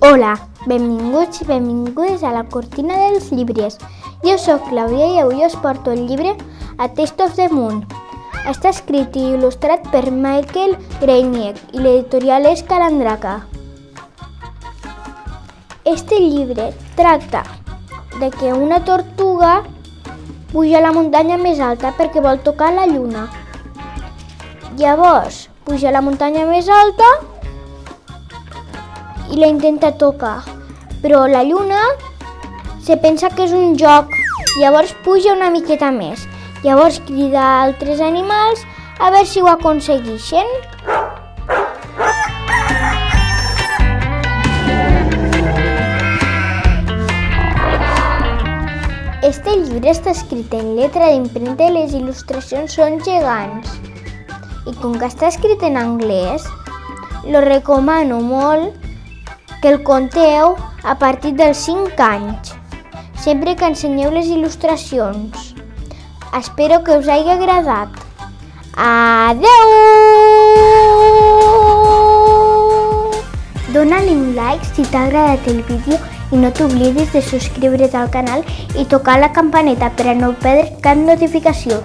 Hola, benvinguts i benvingudes a la Cortina dels Llibres. Jo sóc Clàudia i avui us porto el llibre A Taste of the Moon. Està escrit i il·lustrat per Michael Greinier i l'editorial és Calandraca. Este llibre tracta de que una tortuga puja a la muntanya més alta perquè vol tocar la lluna. Llavors, puja a la muntanya més alta i la intenta tocar, però la lluna se pensa que és un joc, llavors puja una miqueta més. Llavors crida a altres animals a veure si ho aconsegueixen. Este llibre està escrit en lletra d'impremta i les il·lustracions són gegants. I com que està escrit en anglès, lo recomano molt que el conteu a partir dels 5 anys, sempre que ensenyeu les il·lustracions. Espero que us hagi agradat. Adeu! Dóna-li un like si t'ha agradat el vídeo i no t'oblidis de subscriure't al canal i tocar la campaneta per a no perdre cap notificació.